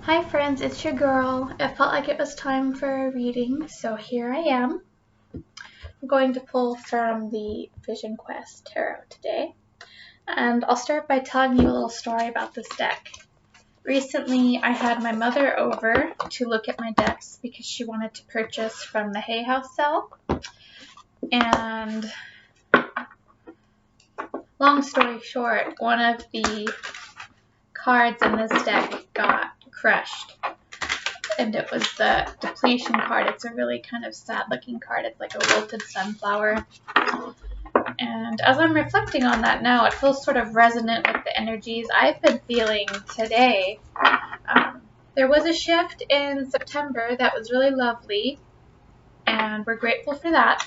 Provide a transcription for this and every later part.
Hi friends, it's your girl. It felt like it was time for a reading, so here I am. I'm going to pull from the Vision Quest Tarot today, and I'll start by telling you a little story about this deck. Recently, I had my mother over to look at my decks because she wanted to purchase from the Hay House sale, and long story short, one of the cards in this deck got crushed. And it was the depletion card. It's a really kind of sad looking card. It's like a wilted sunflower. And as I'm reflecting on that now, it feels sort of resonant with the energies I've been feeling today. There was a shift in September that was really lovely, and we're grateful for that.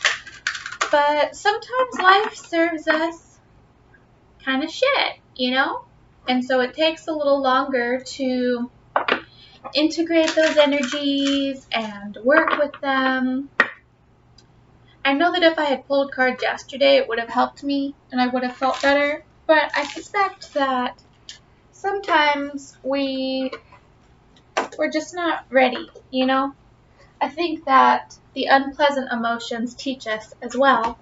But sometimes life serves us kind of shit, you know? And so it takes a little longer to integrate those energies and work with them. I know that if I had pulled cards yesterday, it would have helped me and I would have felt better, but I suspect that sometimes we're just not ready, you know? I think that the unpleasant emotions teach us as well,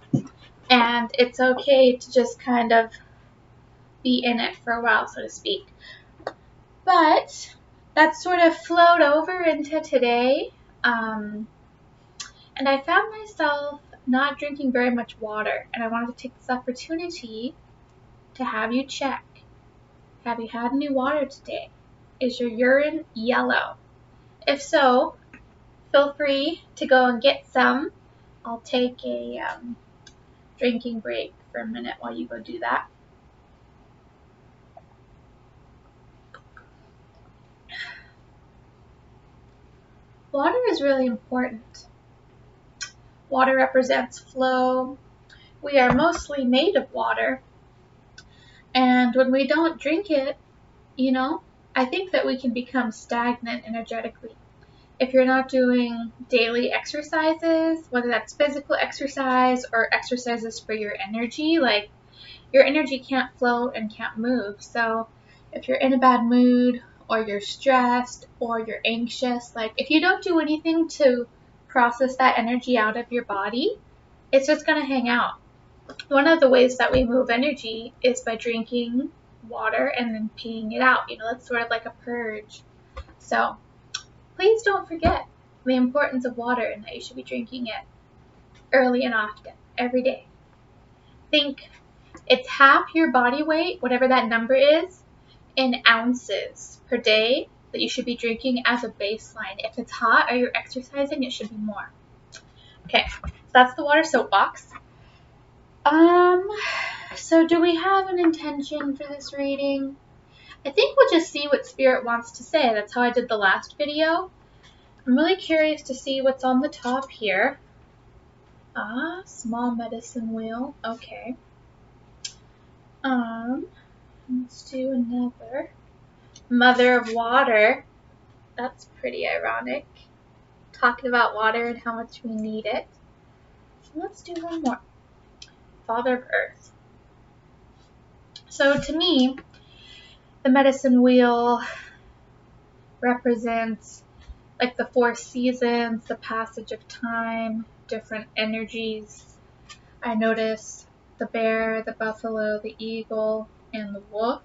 and it's okay to just kind of be in it for a while, so to speak. But that sort of flowed over into today, and I found myself not drinking very much water, and I wanted to take this opportunity to have you check. Have you had any water today? Is your urine yellow? If so, feel free to go and get some. I'll take a drinking break for a minute while you go do that. Water is really important. Water represents flow. We are mostly made of water. And when we don't drink it, you know, I think that we can become stagnant energetically. If you're not doing daily exercises, whether that's physical exercise or exercises for your energy, like your energy can't flow and can't move. So if you're in a bad mood or you're stressed or you're anxious, like if you don't do anything to process that energy out of your body, it's just going to hang out. One of the ways that we move energy is by drinking water and then peeing it out. You know, that's sort of like a purge. So please don't forget the importance of water and that you should be drinking it early and often, every day. Think it's half your body weight, whatever that number is, in ounces per day that you should be drinking as a baseline. If it's hot or you're exercising, it should be more. Okay, so that's the water soapbox. So do we have an intention for this reading? I think we'll just see what Spirit wants to say. That's how I did the last video. I'm really curious to see what's on the top here. Small medicine wheel. Okay. Let's do another. Mother of water. That's pretty ironic. Talking about water and how much we need it. So let's do one more. Father of Earth. So to me, the medicine wheel represents like the 4 seasons, the passage of time, different energies. I notice the bear, the buffalo, the eagle, and the wolf,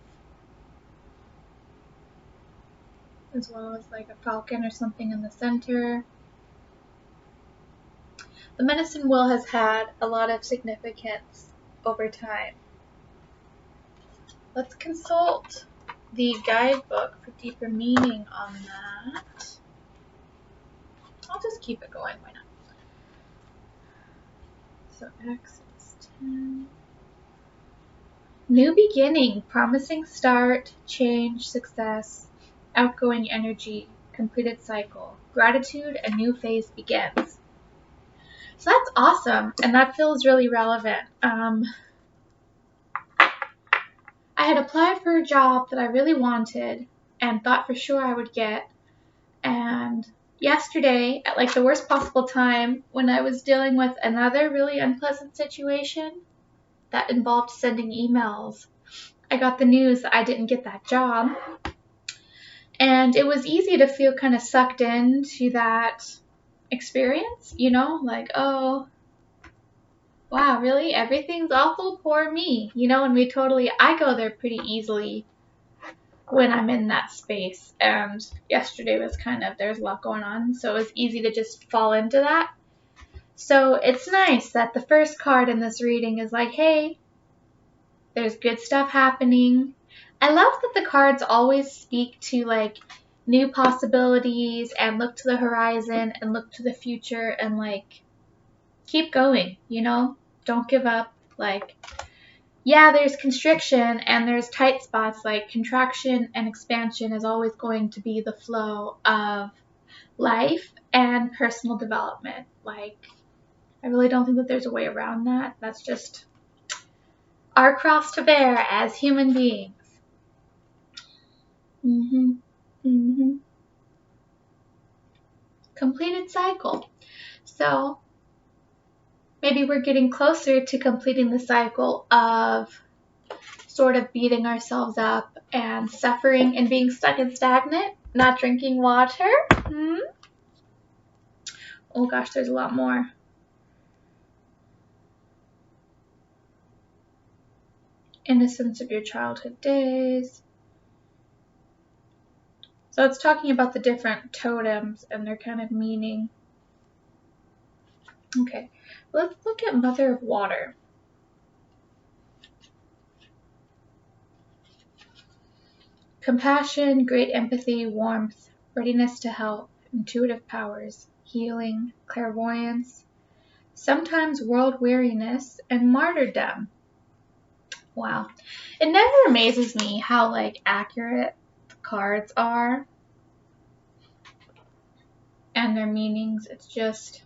as well as like a falcon or something in the center. The medicine wheel has had a lot of significance over time. Let's consult the guidebook for deeper meaning on that. I'll just keep it going, why not? So Exodus 10. New beginning, promising start, change, success, outgoing energy, completed cycle, gratitude, a new phase begins. So that's awesome, and that feels really relevant. I had applied for a job that I really wanted and thought for sure I would get, and yesterday, at like the worst possible time, when I was dealing with another really unpleasant situation that involved sending emails, I got the news that I didn't get that job. And it was easy to feel kind of sucked into that experience, you know, like, oh, wow, really? Everything's awful? Poor me, you know, and I go there pretty easily when I'm in that space. And yesterday was there's a lot going on, so it was easy to just fall into that. So it's nice that the first card in this reading is like, hey, there's good stuff happening. I love that the cards always speak to like new possibilities and look to the horizon and look to the future and like keep going, you know? Don't give up. Like, yeah, there's constriction and there's tight spots. Like contraction and expansion is always going to be the flow of life and personal development. Like, I really don't think that there's a way around that. That's just our cross to bear as human beings. Completed cycle. So maybe we're getting closer to completing the cycle of sort of beating ourselves up and suffering and being stuck and stagnant, not drinking water. Oh gosh, there's a lot more. Innocence of your childhood days. So it's talking about the different totems and their kind of meaning. Okay, let's look at Mother of Water. Compassion, great empathy, warmth, readiness to help, intuitive powers, healing, clairvoyance, sometimes world weariness, and martyrdom. Wow. It never amazes me how like accurate the cards are and their meanings. It's just,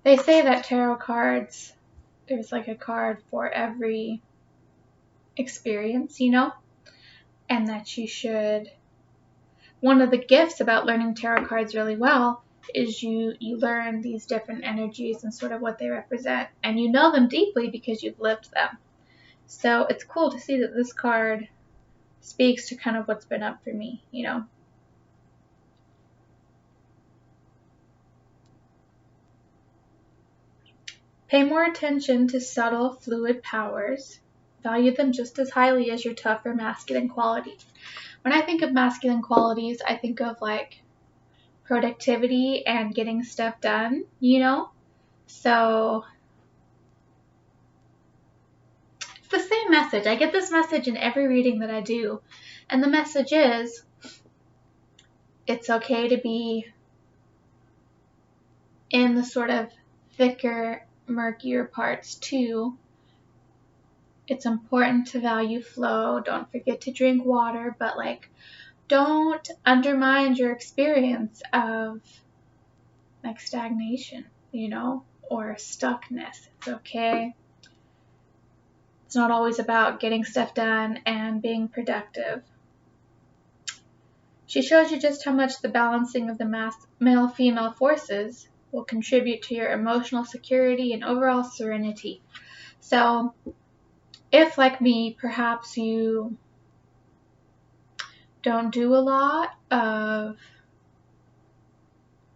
they say that tarot cards, there's like a card for every experience, you know, and that you should, one of the gifts about learning tarot cards really well is you learn these different energies and sort of what they represent, and you know them deeply because you've lived them. So it's cool to see that this card speaks to kind of what's been up for me, you know. Pay more attention to subtle, fluid powers. Value them just as highly as your tougher masculine qualities. When I think of masculine qualities, I think of like productivity and getting stuff done, you know? So it's the same message. I get this message in every reading that I do. And the message is, it's okay to be in the sort of thicker, murkier parts too. It's important to value flow. Don't forget to drink water, but like, don't undermine your experience of like stagnation, you know, or stuckness. It's okay. It's not always about getting stuff done and being productive. She shows you just how much the balancing of the male-female forces will contribute to your emotional security and overall serenity. So if, like me, perhaps you don't do a lot of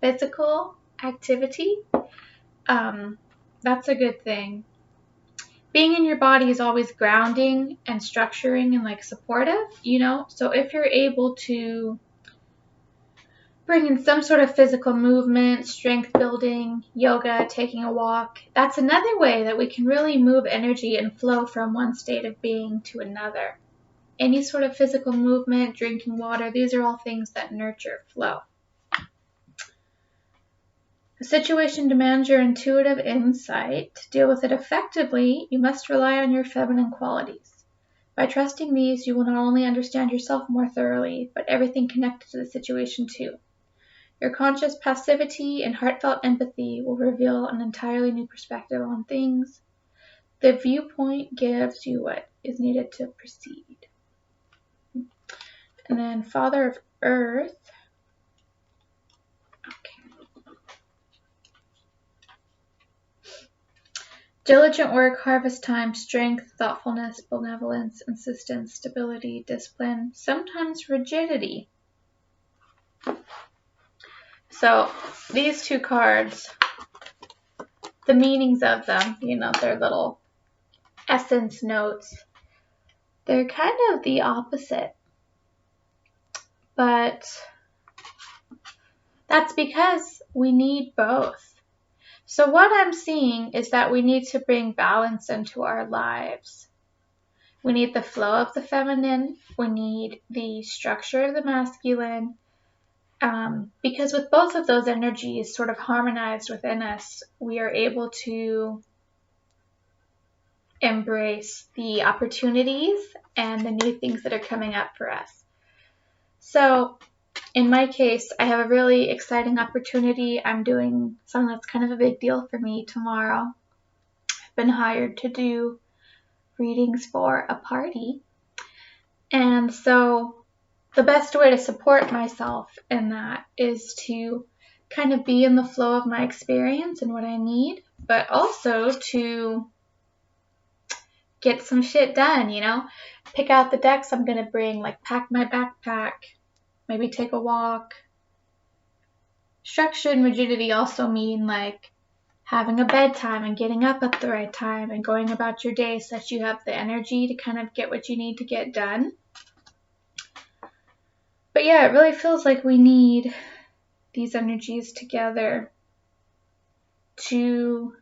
physical activity, that's a good thing. Being in your body is always grounding and structuring and like supportive, you know? So if you're able to bring in some sort of physical movement, strength building, yoga, taking a walk, that's another way that we can really move energy and flow from one state of being to another. Any sort of physical movement, drinking water, these are all things that nurture flow. A situation demands your intuitive insight. To deal with it effectively, you must rely on your feminine qualities. By trusting these, you will not only understand yourself more thoroughly, but everything connected to the situation too. Your conscious passivity and heartfelt empathy will reveal an entirely new perspective on things. The viewpoint gives you what is needed to proceed. And then Father of Earth. Okay. Diligent work, harvest time, strength, thoughtfulness, benevolence, insistence, stability, discipline, sometimes rigidity. So these two cards, the meanings of them, their little essence notes, they're kind of the opposite. But that's because we need both. So what I'm seeing is that we need to bring balance into our lives. We need the flow of the feminine. We need the structure of the masculine. Because with both of those energies sort of harmonized within us, we are able to embrace the opportunities and the new things that are coming up for us. So in my case, I have a really exciting opportunity. I'm doing something that's kind of a big deal for me tomorrow. I've been hired to do readings for a party. And so the best way to support myself in that is to kind of be in the flow of my experience and what I need, but also to get some shit done, pick out the decks I'm going to bring, like pack my backpack, maybe take a walk. Structure and rigidity also mean like having a bedtime and getting up at the right time and going about your day so that you have the energy to kind of get what you need to get done. But yeah, it really feels like we need these energies together to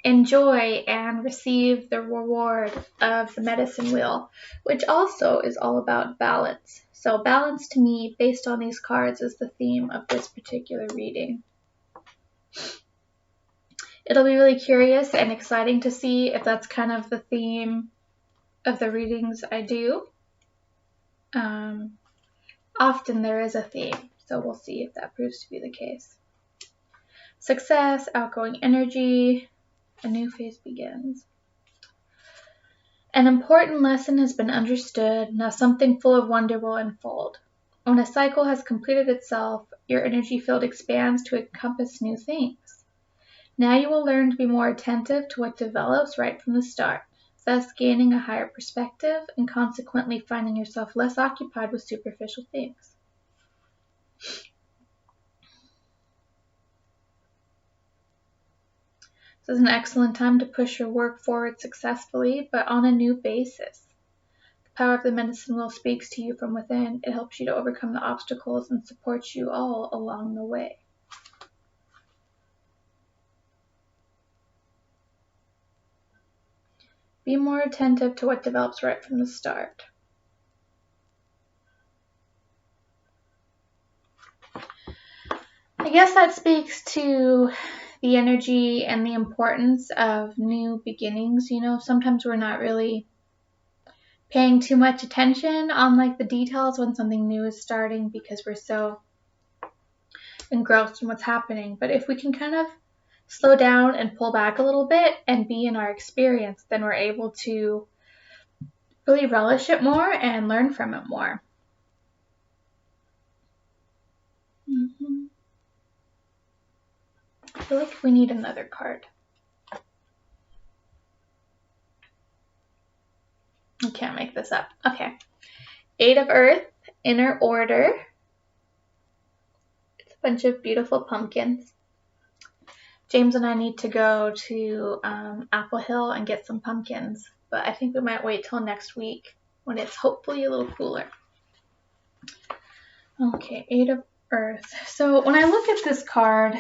enjoy and receive the reward of the medicine wheel, which also is all about balance. So balance to me, based on these cards, is the theme of this particular reading. It'll be really curious and exciting to see if that's kind of the theme of the readings I do. Often there is a theme, so we'll see if that proves to be the case. Success, outgoing energy, a new phase begins. An important lesson has been understood, now something full of wonder will unfold. When a cycle has completed itself, your energy field expands to encompass new things. Now you will learn to be more attentive to what develops right from the start, thus gaining a higher perspective and consequently finding yourself less occupied with superficial things. This is an excellent time to push your work forward successfully, but on a new basis. The power of the medicine wheel speaks to you from within. It helps you to overcome the obstacles and supports you all along the way. Be more attentive to what develops right from the start. I guess that speaks to the energy and the importance of new beginnings. Sometimes we're not really paying too much attention on like the details when something new is starting because we're so engrossed in what's happening. But if we can kind of slow down and pull back a little bit and be in our experience, then we're able to really relish it more and learn from it more. I feel like we need another card. I can't make this up. Okay. 8 of Earth, Inner Order. It's a bunch of beautiful pumpkins. James and I need to go to Apple Hill and get some pumpkins, but I think we might wait till next week when it's hopefully a little cooler. Okay, 8 of Earth. So when I look at this card,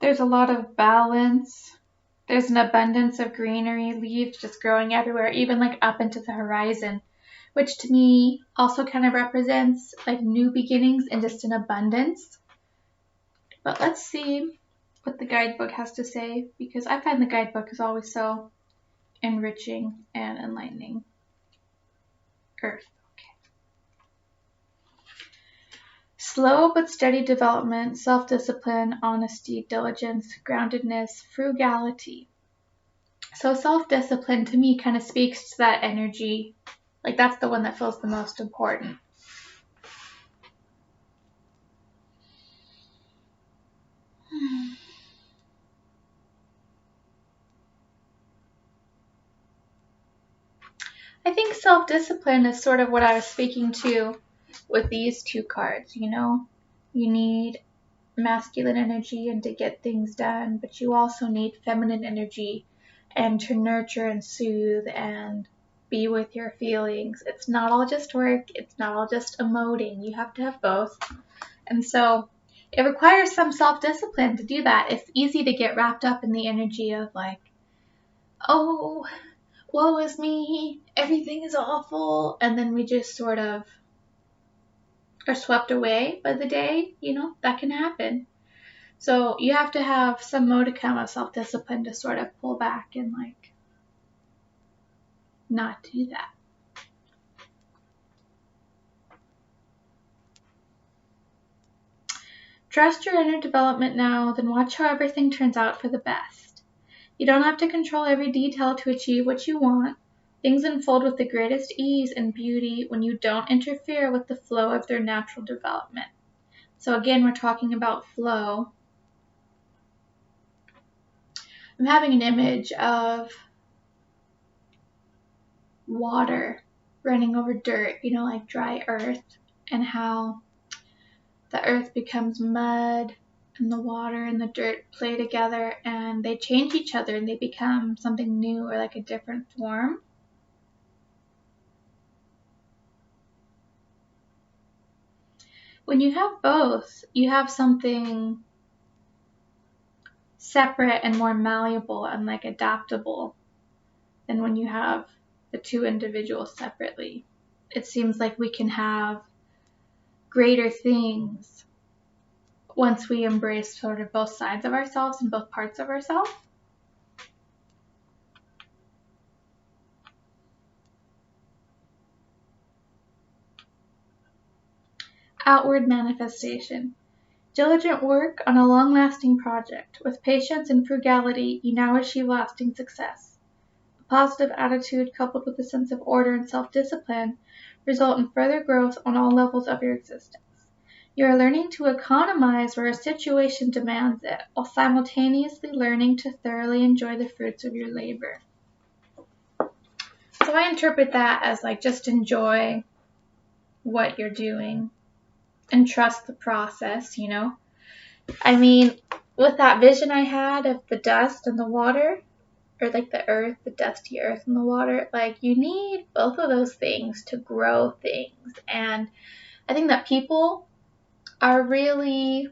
there's a lot of balance. There's an abundance of greenery, leaves just growing everywhere, even like up into the horizon, which to me also kind of represents like new beginnings and just an abundance. But let's see what the guidebook has to say, because I find the guidebook is always so enriching and enlightening. Earth. Okay. Slow but steady development, self-discipline, honesty, diligence, groundedness, frugality. So self-discipline to me kind of speaks to that energy. Like that's the one that feels the most important. I think self-discipline is sort of what I was speaking to with these two cards, you know? You need masculine energy and to get things done, but you also need feminine energy and to nurture and soothe and be with your feelings. It's not all just work, it's not all just emoting. You have to have both. And so it requires some self-discipline to do that. It's easy to get wrapped up in the energy of like, oh, woe is me, everything is awful, and then we just sort of are swept away by the day, you know, that can happen. So you have to have some modicum of self-discipline to sort of pull back and like not do that. Trust your inner development now, then watch how everything turns out for the best. You don't have to control every detail to achieve what you want. Things unfold with the greatest ease and beauty when you don't interfere with the flow of their natural development. So again, we're talking about flow. I'm having an image of water running over dirt, you know, like dry earth, and how the earth becomes mud and the water and the dirt play together and they change each other and they become something new or like a different form. When you have both, you have something separate and more malleable and like adaptable than when you have the two individuals separately. It seems like we can have greater things once we embrace sort of both sides of ourselves and both parts of ourselves. Outward manifestation. Diligent work on a long-lasting project. With patience and frugality, you now achieve lasting success. A positive attitude coupled with a sense of order and self-discipline result in further growth on all levels of your existence. You are learning to economize where a situation demands it, while simultaneously learning to thoroughly enjoy the fruits of your labor. So I interpret that as like just enjoy what you're doing and trust the process, you know? I mean, with that vision I had of the dust and the water, or like the earth, the dusty earth and the water, like you need both of those things to grow things. And I think that people are really,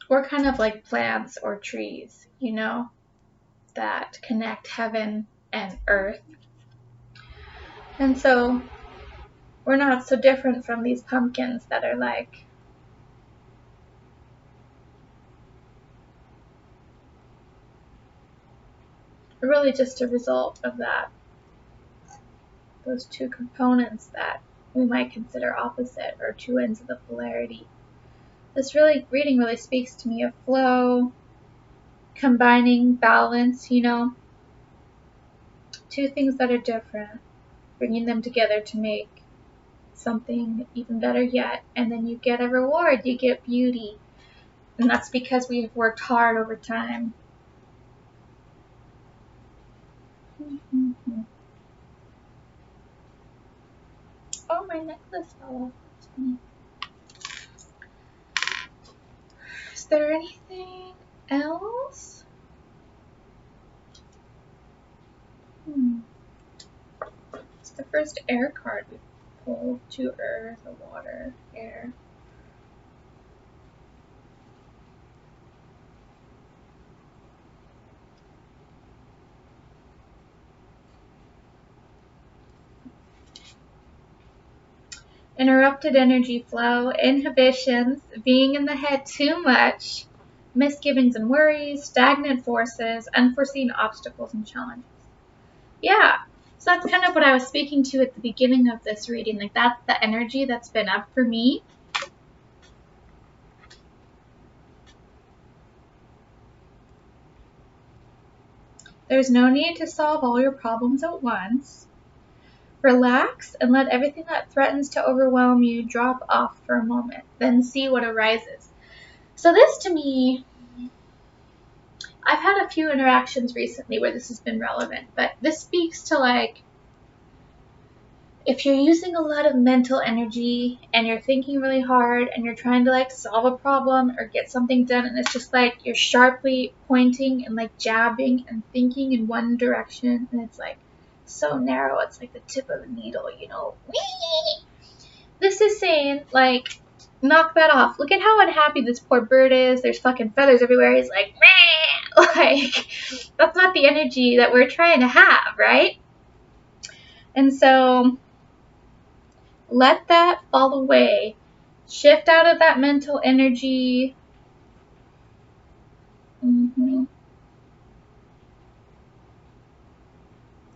we're kind of like plants or trees, you know, that connect heaven and earth. And so we're not so different from these pumpkins that are like really just a result of that, those two components that we might consider opposite or two ends of the polarity. This reading really speaks to me of flow, combining balance, you know, two things that are different, bringing them together to make something even better yet, and then you get a reward, you get beauty, and that's because we've worked hard over time. Mm-hmm. Oh, my necklace fell off. Is there anything else? It's the first air card we pulled. 2 earth, a water, air. Interrupted energy flow, inhibitions, being in the head too much, misgivings and worries, stagnant forces, unforeseen obstacles and challenges. Yeah, so that's kind of what I was speaking to at the beginning of this reading. Like that's the energy that's been up for me. There's no need to solve all your problems at once. Relax and let everything that threatens to overwhelm you drop off for a moment, then see what arises. So this to me, I've had a few interactions recently where this has been relevant, but this speaks to like if you're using a lot of mental energy and you're thinking really hard and you're trying to like solve a problem or get something done, and it's just like you're sharply pointing and like jabbing and thinking in one direction, and it's like so narrow, it's like the tip of a needle, you know. This is saying like, knock that off. Look at how unhappy this poor bird is. There's fucking feathers everywhere. He's like, meh! Like, that's not the energy that we're trying to have, right? And so let that fall away. Shift out of that mental energy.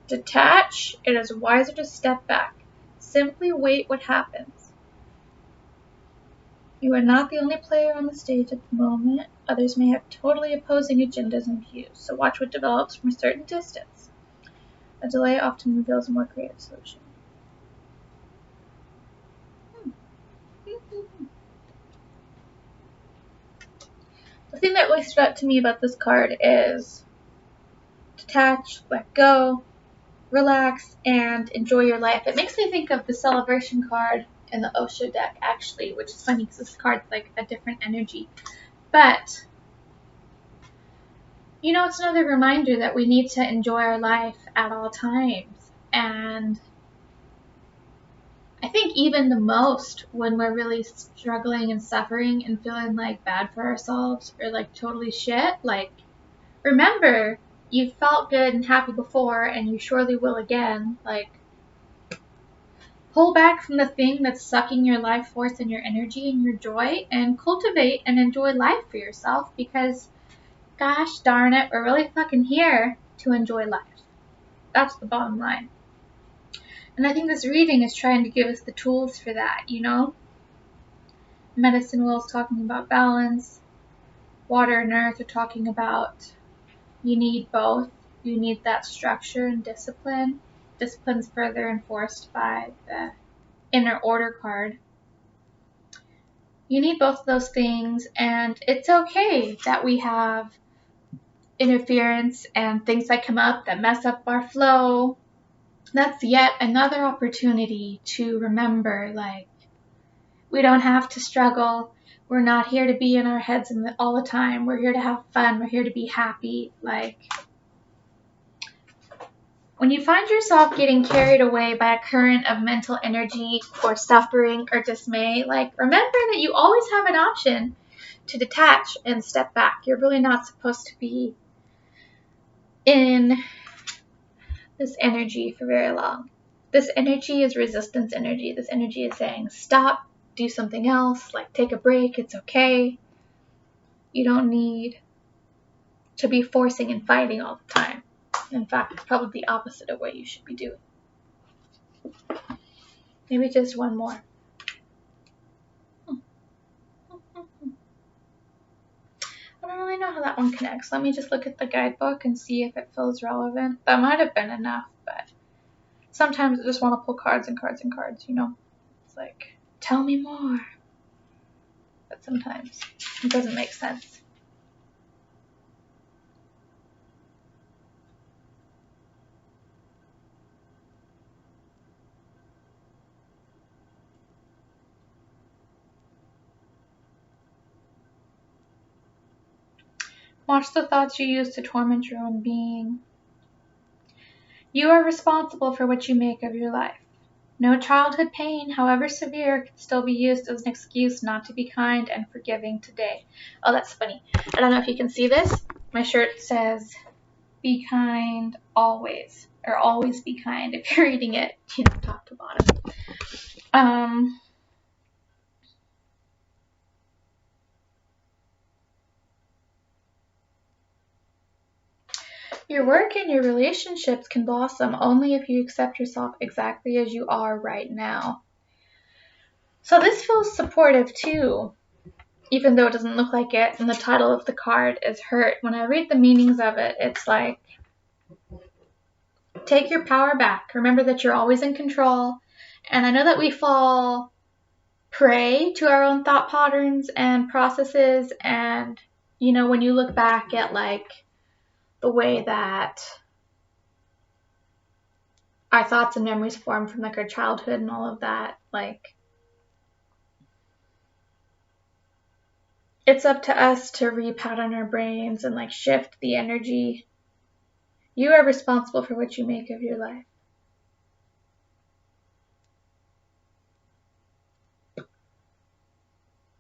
Detach. It is wiser to step back. Simply wait what happens. You are not the only player on the stage at the moment. Others may have totally opposing agendas and views, so watch what develops from a certain distance. A delay often reveals a more creative solution. The thing that really stood out to me about this card is detach, let go, relax, and enjoy your life. It makes me think of the celebration card in the Osho deck, actually, which is funny because this card's like a different energy. But, you know, it's another reminder that we need to enjoy our life at all times. And I think even the most when we're really struggling and suffering and feeling like bad for ourselves or like totally shit, like, remember, you felt good and happy before and you surely will again. Like, pull back from the thing that's sucking your life force and your energy and your joy, and cultivate and enjoy life for yourself, because gosh darn it, we're really fucking here to enjoy life. That's the bottom line. And I think this reading is trying to give us the tools for that, you know? Medicine Wheel is talking about balance. Water and Earth are talking about you need both. You need that structure and discipline. Discipline's further enforced by the Inner Order card. You need both of those things, and it's okay that we have interference and things that come up that mess up our flow. That's yet another opportunity to remember, like, we don't have to struggle. We're not here to be in our heads all the time. We're here to have fun. We're here to be happy. Like, when you find yourself getting carried away by a current of mental energy or suffering or dismay, like, remember that you always have an option to detach and step back. You're really not supposed to be in this energy for very long. This energy is resistance energy. This energy is saying, stop, do something else, like take a break, it's okay. You don't need to be forcing and fighting all the time. In fact, it's probably the opposite of what you should be doing. Maybe just one more. I don't really know how that one connects. Let me just look at the guidebook and see if it feels relevant. That might have been enough, but sometimes I just want to pull cards and cards and cards, you know? It's like, tell me more. But sometimes it doesn't make sense. Watch the thoughts you use to torment your own being. You are responsible for what you make of your life. No childhood pain, however severe, can still be used as an excuse not to be kind and forgiving today. Oh, that's funny. I don't know if you can see this. My shirt says, be kind always, or always be kind if you're reading it, you know, top to bottom. Your work and your relationships can blossom only if you accept yourself exactly as you are right now. So this feels supportive too, even though it doesn't look like it, and the title of the card is Hurt. When I read the meanings of it, it's like, take your power back. Remember that you're always in control. And I know that we fall prey to our own thought patterns and processes, and, you know, when you look back at, like, the way that our thoughts and memories form from like our childhood and all of that. Like, it's up to us to repattern our brains and like shift the energy. You are responsible for what you make of your life.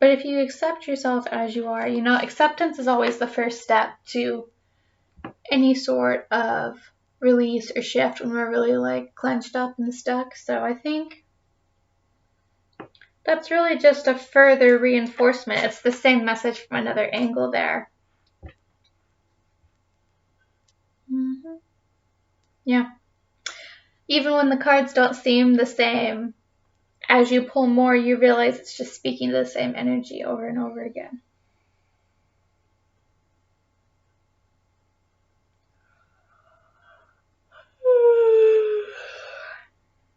But if you accept yourself as you are, acceptance is always the first step to any sort of release or shift when we're really like clenched up and stuck. So I think that's really just a further reinforcement. It's the same message from another angle there. Yeah. Even when the cards don't seem the same, as you pull more, you realize it's just speaking to the same energy over and over again.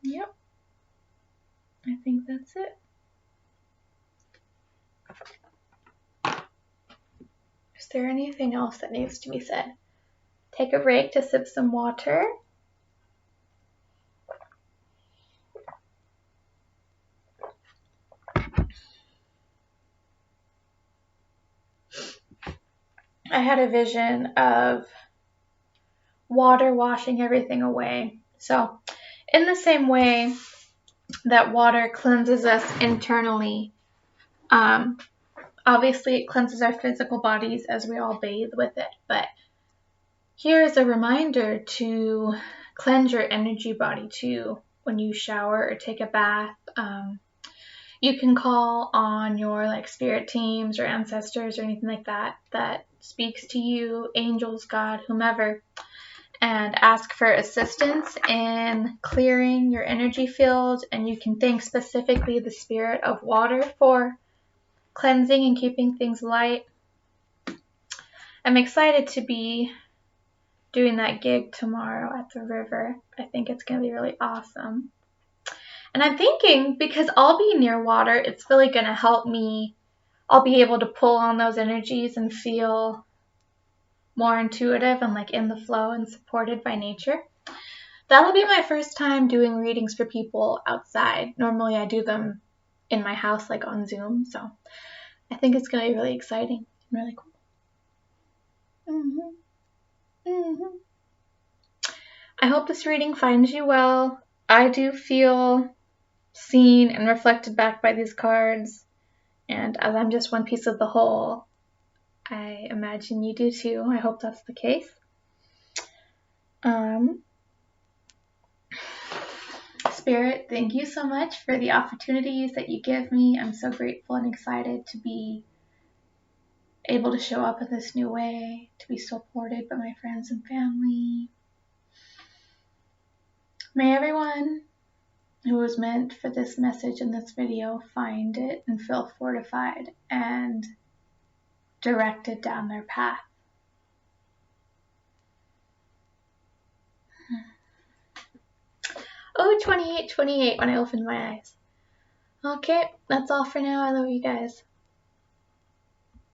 Yep. I think that's it. Is there anything else that needs to be said? Take a break to sip some water. I had a vision of water washing everything away. So, in the same way that water cleanses us internally, obviously it cleanses our physical bodies as we all bathe with it. But here's a reminder to cleanse your energy body too when you shower or take a bath. You can call on your like spirit teams or ancestors or anything like that that speaks to you, angels, God, whomever, and ask for assistance in clearing your energy field. And you can thank specifically the spirit of water for cleansing and keeping things light. I'm excited to be doing that gig tomorrow at the river. I think it's going to be really awesome. And I'm thinking, because I'll be near water, it's really going to help me. I'll be able to pull on those energies and feel more intuitive and like in the flow and supported by nature. That'll be my first time doing readings for people outside. Normally I do them in my house, like on Zoom. So I think it's going to be really exciting and really cool. I hope this reading finds you well. I do feel seen and reflected back by these cards, and as I'm just one piece of the whole, I imagine you do too. I hope that's the case. Spirit, thank you so much for the opportunities that you give me. I'm so grateful and excited to be able to show up in this new way, to be supported by my friends and family. May everyone who was meant for this message in this video find it and feel fortified and directed down their path. Oh, 28, when I opened my eyes. Okay, that's all for now. I love you guys.